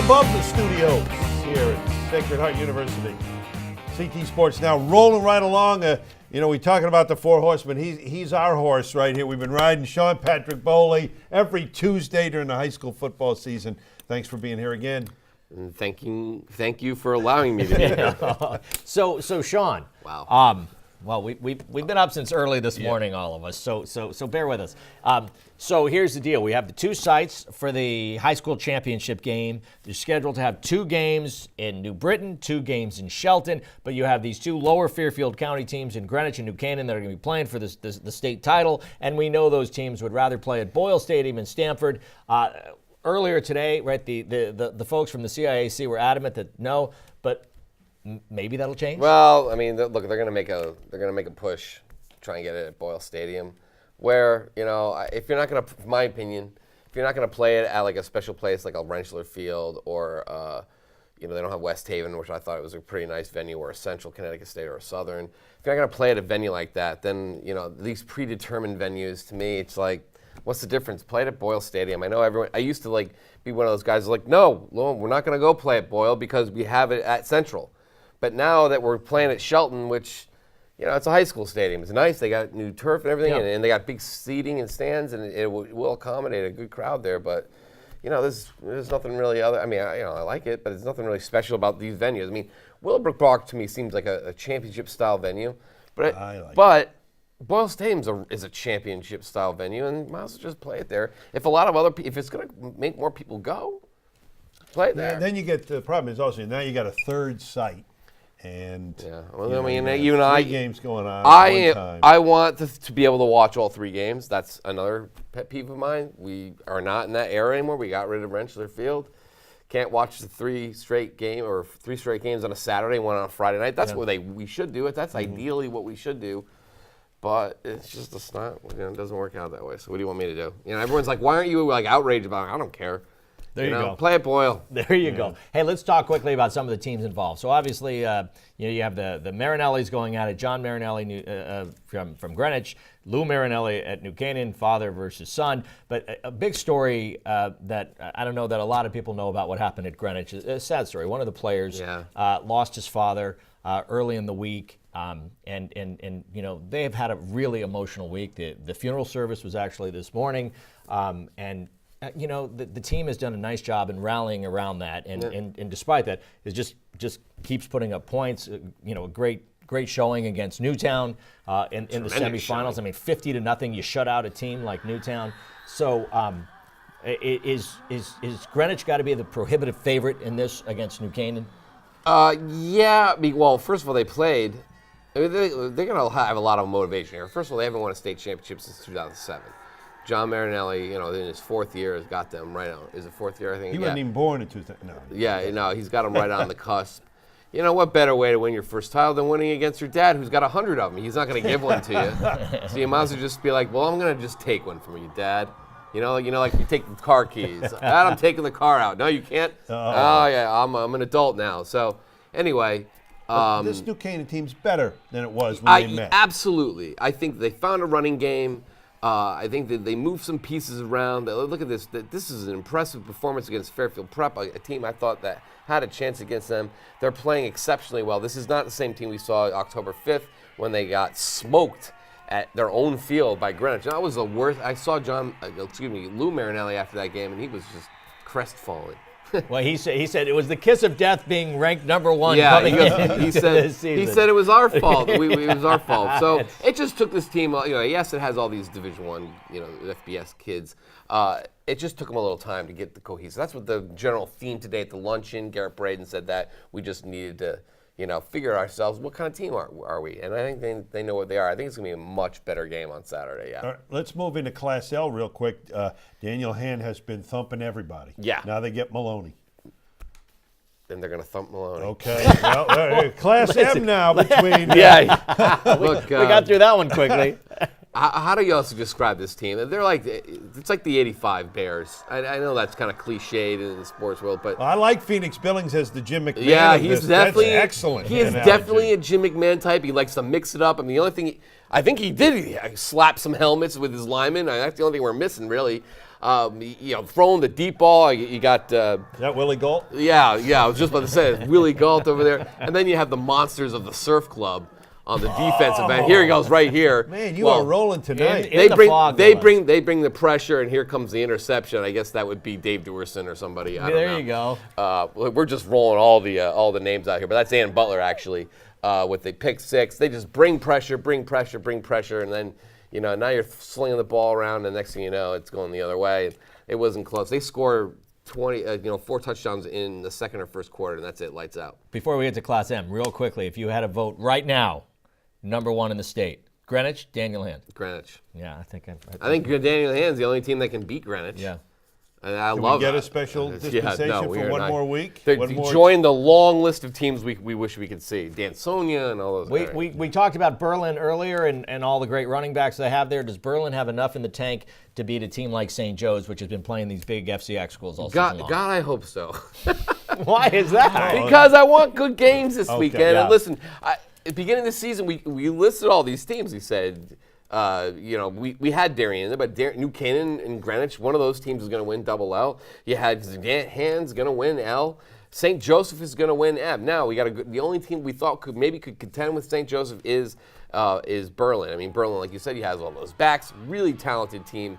above the studios here at Sacred Heart University. CT Sports now rolling right along. We're talking about the Four Horsemen. He's our horse right here. We've been riding Sean Patrick Bowley every Tuesday during the high school football season. Thanks for being here again. And thank you for allowing me to be here. So Sean. Wow. Well, we've been up since early this morning, all of us. So bear with us. So here's the deal: we have the two sites for the high school championship game. You're scheduled to have 2 games in New Britain, 2 games in Shelton, but you have these 2 lower Fairfield County teams in Greenwich and New Canaan that are going to be playing for the state title. And we know those teams would rather play at Boyle Stadium in Stamford. Earlier today, right, the folks from the CIAC were adamant that no, but maybe that'll change. Well, I mean, look, they're gonna make a push, try and get it at Boyle Stadium, where if you're not gonna, in my opinion, if you're not gonna play it at like a special place like a Rentschler Field or they don't have West Haven, which I thought it was a pretty nice venue, or a Central Connecticut State or a Southern. If you're not gonna play at a venue like that, then these predetermined venues, to me, it's like, what's the difference? Play it at Boyle Stadium. I know everyone. I used to be one of those guys like, no, we're not gonna go play at Boyle because we have it at Central. But now that we're playing at Shelton, which, it's a high school stadium. It's nice. They got new turf and everything, and they got big seating and stands, and it will accommodate a good crowd there. But, there's nothing really other. I mean, I like it, but there's nothing really special about these venues. I mean, Willowbrook Park to me seems like a championship-style venue. But Boyle Stadium is a championship-style venue, and you might as well just play it there. If it's going to make more people go, play it there. Then you get, the problem is also, now you got a third site. And you and I, 3 games going on at one time. I want to be able to watch all 3 games. That's another pet peeve of mine. We are not in that era anymore. We got rid of Rentschler Field. Can't watch the 3 straight games on a Saturday, 1 on a Friday night. That's what we should do it. That's ideally what we should do. But it's not. It doesn't work out that way. So what do you want me to do? Everyone's like, why aren't you outraged about it? I don't care. There you go. Play at Boyle. There you go. Hey, let's talk quickly about some of the teams involved. So obviously, you have the Marinellis going at it. John Marinelli from Greenwich, Lou Marinelli at New Canaan, father versus son. But a big story that I don't know that a lot of people know about what happened at Greenwich. A sad story. One of the players lost his father early in the week. And they've had a really emotional week. The funeral service was actually this morning, and the team has done a nice job in rallying around that, and despite that, it just keeps putting up points. A great showing against Newtown in the semifinals. I mean, 50-0, you shut out a team like Newtown. So, is Greenwich got to be the prohibitive favorite in this against New Canaan? Yeah. Well, first of all, they played. They're going to have a lot of motivation here. First of all, they haven't won a state championship since 2007. John Marinelli, in his 4th year, has got them right on. Is it 4th year? I think. He wasn't even born in 2000. No. Yeah, no, he's got them right on the cusp. What better way to win your first title than winning against your dad, who's got 100 of them? He's not going to give one to you. So you might as well just be like, well, I'm going to just take one from you, Dad. Like you take the car keys. Dad, I'm taking the car out. No, you can't. Oh yeah, I'm an adult now. So anyway. This New Canaan team's better than it was when they met. Absolutely. I think they found a running game. I think that they moved some pieces around. Look at this. This is an impressive performance against Fairfield Prep, a team I thought that had a chance against them. They're playing exceptionally well. This is not the same team we saw October 5th when they got smoked at their own field by Greenwich. And that was the worst. I saw Lou Marinelli after that game, and he was just crestfallen. Well, he said it was the kiss of death being ranked number 1. He said it was our fault. It was our fault. So it just took this team. Yes, it has all these Division I, FBS kids. It just took them a little time to get the cohesive. That's what the general theme today at the luncheon. Garrett Braden said that we just needed to, figure ourselves what kind of team are we? And I think they know what they are. I think it's going to be a much better game on Saturday. Yeah. All right, let's move into Class L real quick. Daniel Hand has been thumping everybody. Yeah. Now they get Maloney. Then they're going to thump Maloney. Okay. Well, Class M now between. Look, we got through that one quickly. How do you also describe this team? They're it's like the '85 Bears. I know that's kind of cliched in the sports world, but I like Phoenix Billings as the Jim McMahon. Yeah, he's definitely that's excellent. He is definitely a Jim McMahon type. He likes to mix it up. I mean, the only thing I think he did, he slapped some helmets with his linemen. That's the only thing we're missing, really. throwing the deep ball. You got. Is that Willie Galt? Yeah. I was just about to say Willie Galt over there, and then you have the monsters of the Surf Club on the defensive end. Here he goes, right here. Man, you are rolling tonight. In the fog, they bring the pressure, and here comes the interception. I guess that would be Dave Dewerson or somebody. I don't know. There you go. We're just rolling all the names out here, but that's Ann Butler actually with the pick six. They just bring pressure, and then now you're slinging the ball around, and next thing you know, it's going the other way. It wasn't close. They score 4 touchdowns in the second or first quarter, and that's it, lights out. Before we get to Class M, real quickly, if you had a vote right now, number 1 in the state, Greenwich, Daniel Hand. Greenwich. Yeah, I think Daniel Hand's the only team that can beat Greenwich. Yeah. And I Can love we get that. a special dispensation for one more week? Join the long list of teams we wish we could see. Dansonia and all those. We talked about Berlin earlier and all the great running backs they have there. Does Berlin have enough in the tank to beat a team like St. Joe's, which has been playing these big FCX schools all season long? God, I hope so. Why is that? Because I want good games this weekend. Yeah. And listen, at the beginning of the season, we listed all these teams. We said, we had Darien, but New Canaan and Greenwich, one of those teams is going to win double L. You had Hands going to win L. St. Joseph is going to win M. Now we got the only team we thought could contend with St. Joseph is Berlin. I mean, Berlin, like you said, he has all those backs, really talented team.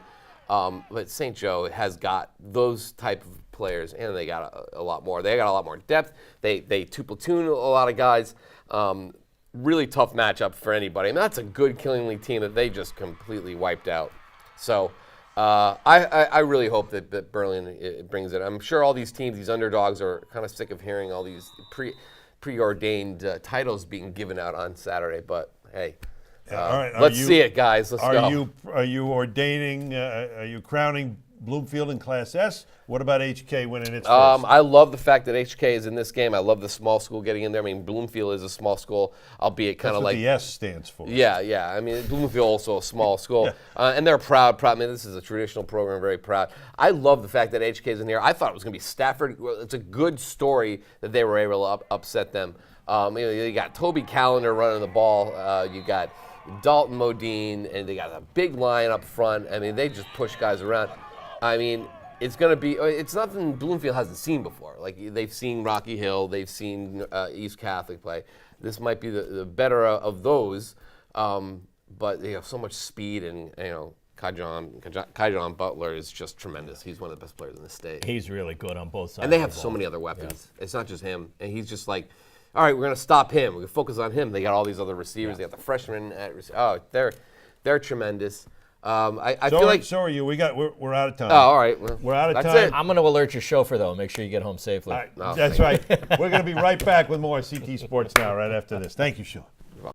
But St. Joe has got those type of players, and they got a lot more. They got a lot more depth. They two-platoon a lot of guys. Really tough matchup for anybody. And that's a good Killing League team that they just completely wiped out. So I really hope that Berlin brings it. I'm sure all these teams, these underdogs, are kind of sick of hearing all these preordained titles being given out on Saturday. But hey, all right. let's see it, guys. Let's go. Are you ordaining? Are you crowning Bloomfield in Class S? What about HK winning its first? I love the fact that HK is in this game. I love the small school getting in there. I mean, Bloomfield is a small school, albeit kind of like the S stands for. Yeah. I mean, Bloomfield also a small school, and they're proud. I mean, this is a traditional program, very proud. I love the fact that HK is in here. I thought it was going to be Stafford. It's a good story that they were able to upset them. You got Toby Callender running the ball. You got Dalton Modine, and they got a big line up front. I mean, they just push guys around. I mean, it's nothing Bloomfield hasn't seen before. Like, they've seen Rocky Hill, they've seen East Catholic play. This might be the better of those, but they have so much speed, and Kaijon Butler is just tremendous. He's one of the best players in the state. He's really good on both sides. And they have so many other weapons. Yeah. It's not just him, and he's just like, all right, we're going to stop him. We're going to focus on him. They got all these other receivers. They got the freshmen at they're tremendous. I feel like so are you. We're out of time. Oh, all right. Well, we're out of that's time. it. I'm going to alert your chauffeur, though. Make sure you get home safely. All right. That's right. We're going to be right back with more CT Sports Now right after this. Thank you, Sean.